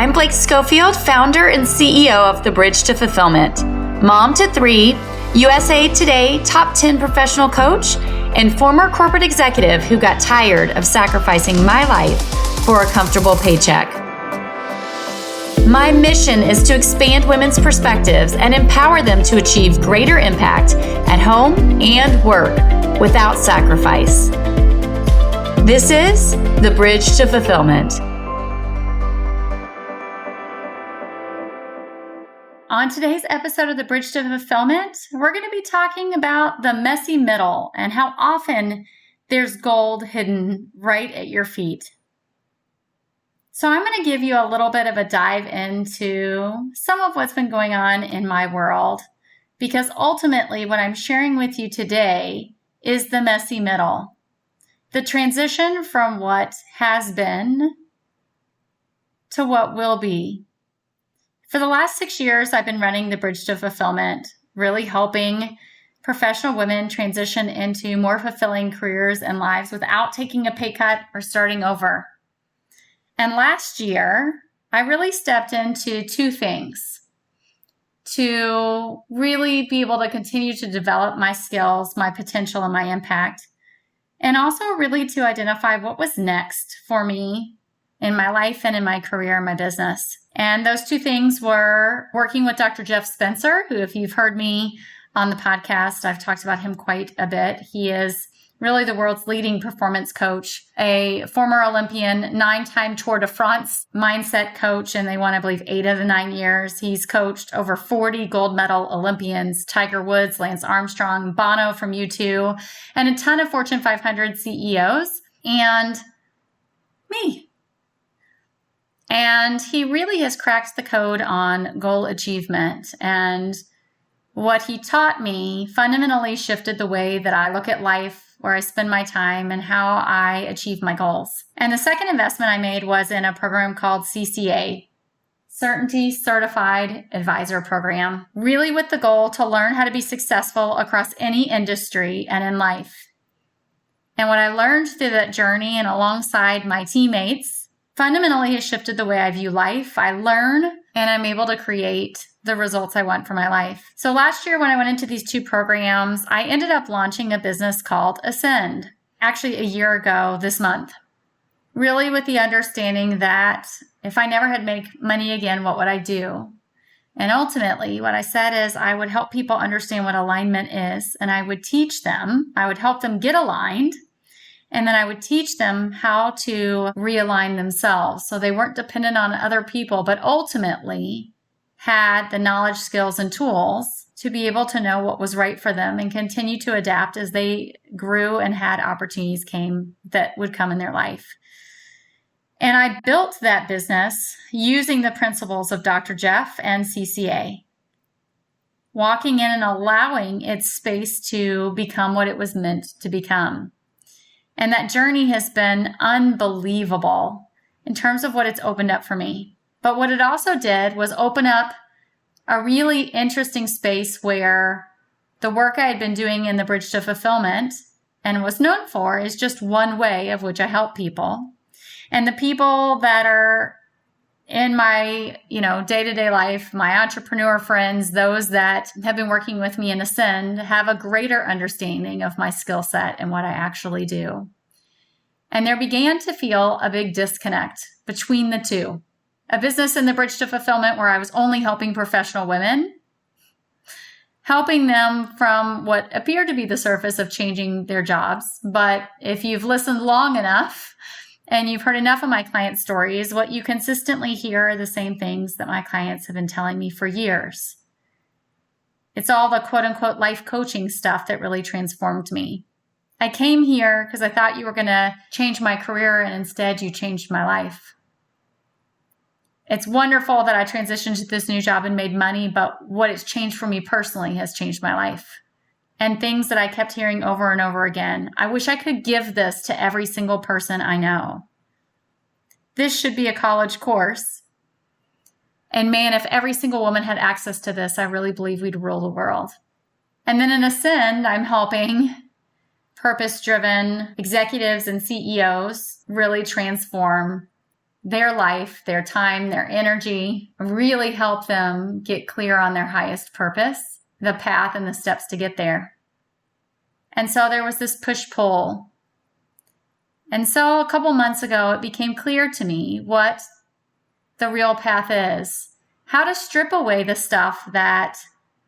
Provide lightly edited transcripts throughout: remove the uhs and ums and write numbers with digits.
I'm Blake Schofield, founder and CEO of The Bridge to Fulfillment, mom to 3, USA Today top 10 professional coach, and former corporate executive who got tired of sacrificing my life for a comfortable paycheck. My mission is to expand women's perspectives and empower them to achieve greater impact at home and work without sacrifice. This is The Bridge to Fulfillment. On today's episode of The Bridge to Fulfillment, we're going to be talking about the messy middle and how often there's gold hidden right at your feet. So I'm going to give you a little bit of a dive into some of what's been going on in my world, because ultimately what I'm sharing with you today is the messy middle, the transition from what has been to what will be. For the last 6 years, I've been running The Bridge to Fulfillment, really helping professional women transition into more fulfilling careers and lives without taking a pay cut or starting over. And last year, I really stepped into two things to really be able to continue to develop my skills, my potential, and my impact, and also really to identify what was next for me in my life and in my career and my business. And those two things were working with Dr. Jeff Spencer, who, if you've heard me on the podcast, I've talked about him quite a bit. He is really the world's leading performance coach, a former Olympian, 9-time Tour de France mindset coach, and they won, I believe, 8 of the 9 years. He's coached over 40 gold medal Olympians, Tiger Woods, Lance Armstrong, Bono from U2, and a ton of Fortune 500 CEOs, and me. And he really has cracked the code on goal achievement. And what he taught me fundamentally shifted the way that I look at life, where I spend my time, and how I achieve my goals. And the second investment I made was in a program called CCA, Certainty Certified Advisor Program, really with the goal to learn how to be successful across any industry and in life. And what I learned through that journey and alongside my teammates fundamentally has shifted the way I view life. I learn and I'm able to create the results I want for my life. So last year when I went into these two programs, I ended up launching a business called Ascend, actually a year ago this month, really with the understanding that if I never had make money again, what would I do? And ultimately what I said is I would help people understand what alignment is, and I would teach them, I would help them get aligned. And then I would teach them how to realign themselves so they weren't dependent on other people, but ultimately had the knowledge, skills, and tools to be able to know what was right for them and continue to adapt as they grew and had opportunities that would come in their life. And I built that business using the principles of Dr. Jeff and CCA, walking in and allowing its space to become what it was meant to become. And that journey has been unbelievable in terms of what it's opened up for me. But what it also did was open up a really interesting space where the work I had been doing in the Bridge to Fulfillment and was known for is just one way of which I help people. And the people that are in my, day-to-day life, my entrepreneur friends, those that have been working with me in Ascend, have a greater understanding of my skill set and what I actually do. And there began to feel a big disconnect between the two. A business in the Bridge to Fulfillment where I was only helping professional women, helping them from what appeared to be the surface of changing their jobs. But if you've listened long enough, and you've heard enough of my client stories, what you consistently hear are the same things that my clients have been telling me for years. It's all the quote unquote life coaching stuff that really transformed me. I came here because I thought you were going to change my career, and instead you changed my life. It's wonderful that I transitioned to this new job and made money, but what it's changed for me personally has changed my life. And things that I kept hearing over and over again. I wish I could give this to every single person I know. This should be a college course. And man, if every single woman had access to this, I really believe we'd rule the world. And then in Ascend, I'm helping purpose-driven executives and CEOs really transform their life, their time, their energy, really help them get clear on their highest purpose, the path and the steps to get there. And so there was this push-pull. And so a couple months ago, it became clear to me what the real path is, how to strip away the stuff that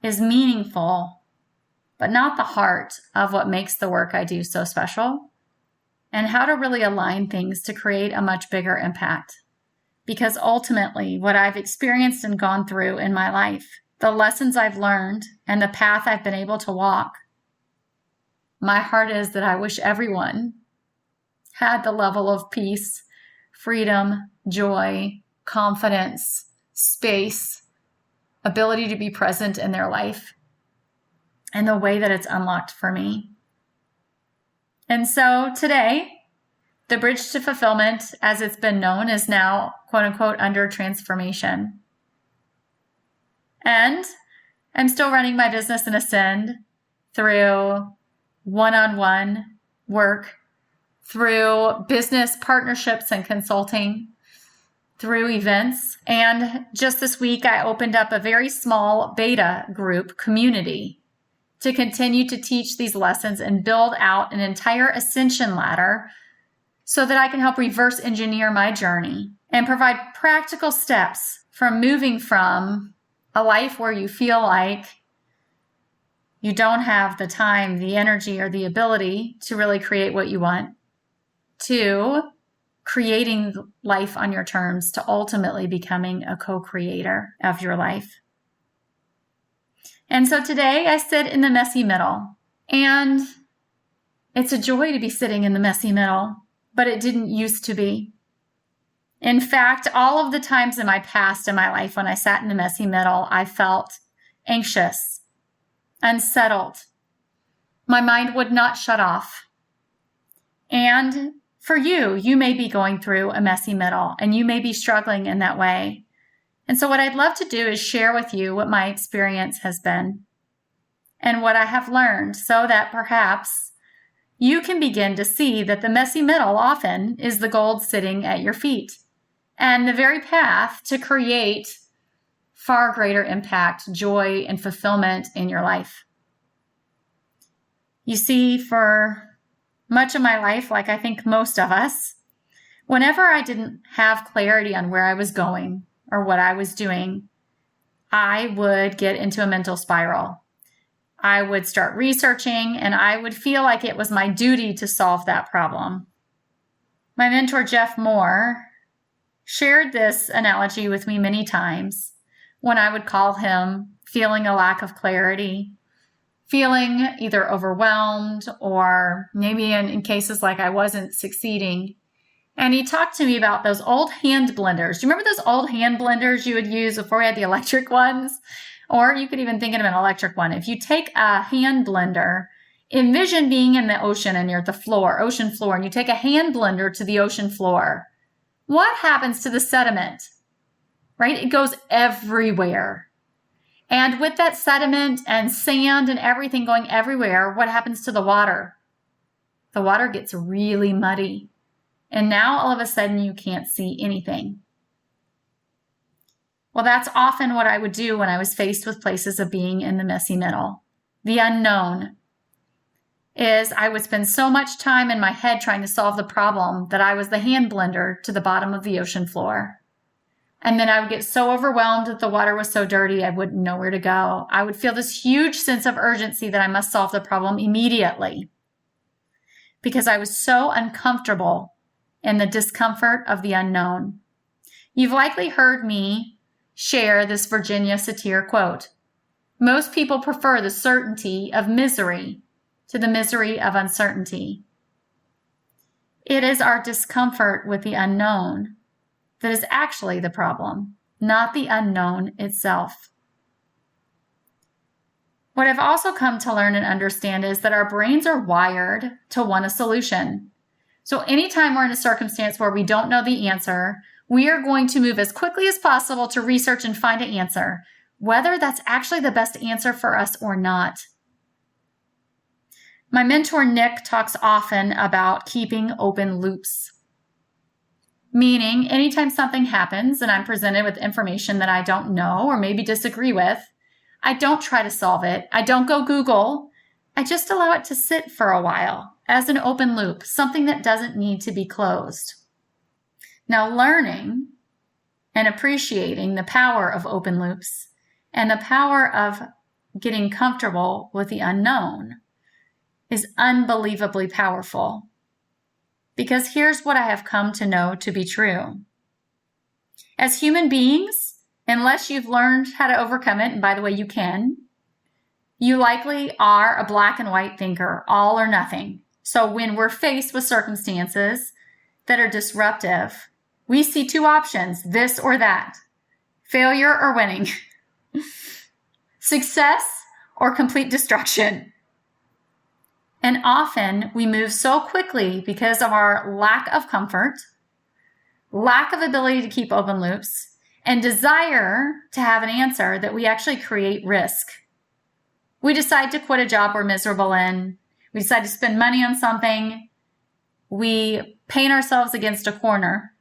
is meaningful, but not the heart of what makes the work I do so special, and how to really align things to create a much bigger impact. Because ultimately, what I've experienced and gone through in my life, the lessons I've learned, and the path I've been able to walk, my heart is that I wish everyone had the level of peace, freedom, joy, confidence, space, ability to be present in their life, and the way that it's unlocked for me. And so today, the Bridge to Fulfillment, as it's been known, is now, quote unquote, under transformation. And I'm still running my business in Ascend through one-on-one work, through business partnerships and consulting, through events. And just this week, I opened up a very small beta group community to continue to teach these lessons and build out an entire ascension ladder so that I can help reverse engineer my journey and provide practical steps from moving from a life where you feel like you don't have the time, the energy, or the ability to really create what you want, to creating life on your terms, to ultimately becoming a co-creator of your life. And so today I sit in the messy middle, and it's a joy to be sitting in the messy middle, but it didn't used to be. In fact, all of the times in my past in my life when I sat in the messy middle, I felt anxious, unsettled. My mind would not shut off. And for you, you may be going through a messy middle, and you may be struggling in that way. And so what I'd love to do is share with you what my experience has been and what I have learned so that perhaps you can begin to see that the messy middle often is the gold sitting at your feet and the very path to create far greater impact, joy, and fulfillment in your life. You see, for much of my life, like I think most of us, whenever I didn't have clarity on where I was going or what I was doing, I would get into a mental spiral. I would start researching, and I would feel like it was my duty to solve that problem. My mentor, Jeff Moore, shared this analogy with me many times when I would call him feeling a lack of clarity, feeling either overwhelmed or maybe in cases like I wasn't succeeding. And he talked to me about those old hand blenders. Do you remember those old hand blenders you would use before we had the electric ones? Or you could even think of an electric one. If you take a hand blender, envision being in the ocean and you're at the floor, ocean floor, and you take a hand blender to the ocean floor. What happens to the sediment? Right? It goes everywhere. And with that sediment and sand and everything going everywhere, what happens to the water? The water gets really muddy. And now all of a sudden you can't see anything. Well, that's often what I would do when I was faced with places of being in the messy middle. The unknown is I would spend so much time in my head trying to solve the problem that I was the hand blender to the bottom of the ocean floor. And then I would get so overwhelmed that the water was so dirty I wouldn't know where to go. I would feel this huge sense of urgency that I must solve the problem immediately because I was so uncomfortable in the discomfort of the unknown. You've likely heard me share this Virginia Satir quote. Most people prefer the certainty of misery to the misery of uncertainty. It is our discomfort with the unknown that is actually the problem, not the unknown itself. What I've also come to learn and understand is that our brains are wired to want a solution. So anytime we're in a circumstance where we don't know the answer, we are going to move as quickly as possible to research and find an answer, whether that's actually the best answer for us or not. My mentor, Nick, talks often about keeping open loops. Meaning, anytime something happens and I'm presented with information that I don't know or maybe disagree with, I don't try to solve it. I don't go Google. I just allow it to sit for a while as an open loop, something that doesn't need to be closed. Now, learning and appreciating the power of open loops and the power of getting comfortable with the unknown is unbelievably powerful. Because here's what I have come to know to be true. As human beings, unless you've learned how to overcome it, and by the way, you can, you likely are a black and white thinker, all or nothing. So when we're faced with circumstances that are disruptive, we see two options, this or that, failure or winning, success or complete destruction. And often we move so quickly because of our lack of comfort, lack of ability to keep open loops, and desire to have an answer that we actually create risk. We decide to quit a job we're miserable in. We decide to spend money on something. We paint ourselves against a corner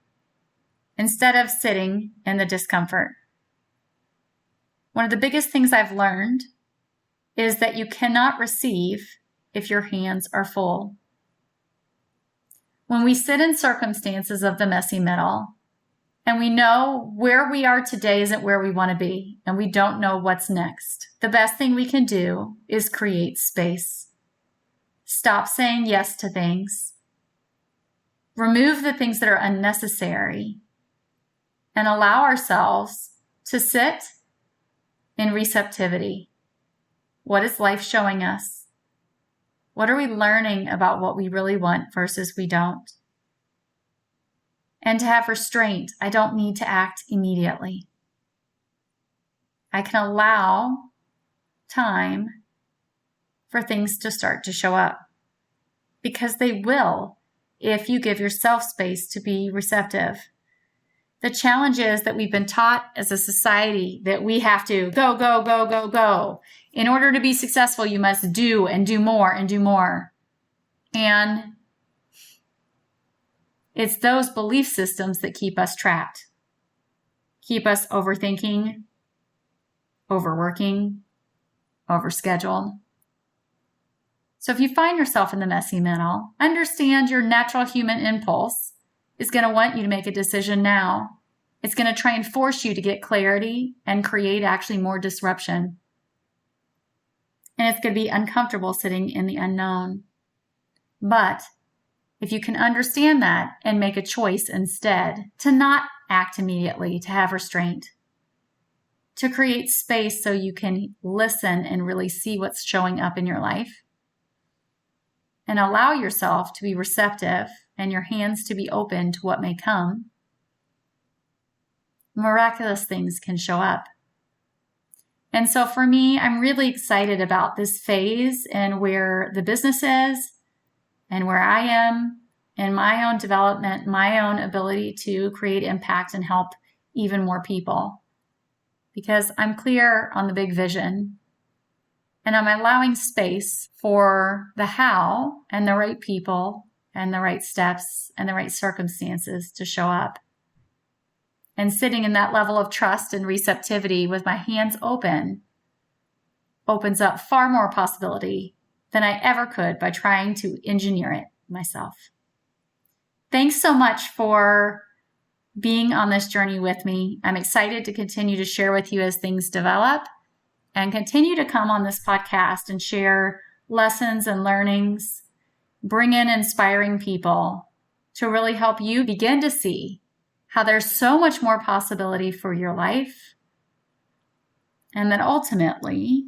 instead of sitting in the discomfort. One of the biggest things I've learned is that you cannot receive if your hands are full. When we sit in circumstances of the messy middle, and we know where we are today isn't where we want to be, and we don't know what's next, the best thing we can do is create space. Stop saying yes to things. Remove the things that are unnecessary, and allow ourselves to sit in receptivity. What is life showing us? What are we learning about what we really want versus we don't? And to have restraint, I don't need to act immediately. I can allow time for things to start to show up, because they will if you give yourself space to be receptive. The challenge is that we've been taught as a society that we have to go, go, go, go, go. In order to be successful, you must do and do more and do more. And it's those belief systems that keep us trapped, keep us overthinking, overworking, overscheduled. So if you find yourself in the messy middle, understand your natural human impulse is going to want you to make a decision now. It's going to try and force you to get clarity and create actually more disruption. And it's going to be uncomfortable sitting in the unknown. But if you can understand that and make a choice instead to not act immediately, to have restraint, to create space so you can listen and really see what's showing up in your life, and allow yourself to be receptive and your hands to be open to what may come, miraculous things can show up. And so for me, I'm really excited about this phase and where the business is and where I am in my own development, my own ability to create impact and help even more people. Because I'm clear on the big vision and I'm allowing space for the how and the right people and the right steps and the right circumstances to show up. And sitting in that level of trust and receptivity with my hands open opens up far more possibility than I ever could by trying to engineer it myself. Thanks so much for being on this journey with me. I'm excited to continue to share with you as things develop and continue to come on this podcast and share lessons and learnings, bring in inspiring people to really help you begin to see how there's so much more possibility for your life, and that ultimately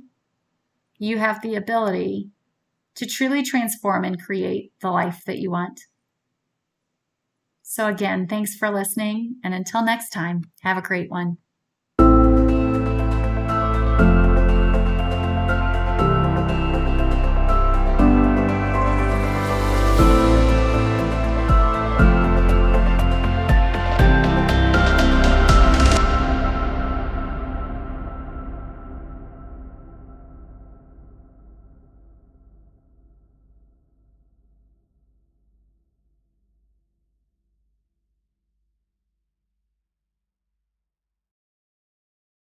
you have the ability to truly transform and create the life that you want. So again, thanks for listening, and until next time, have a great one.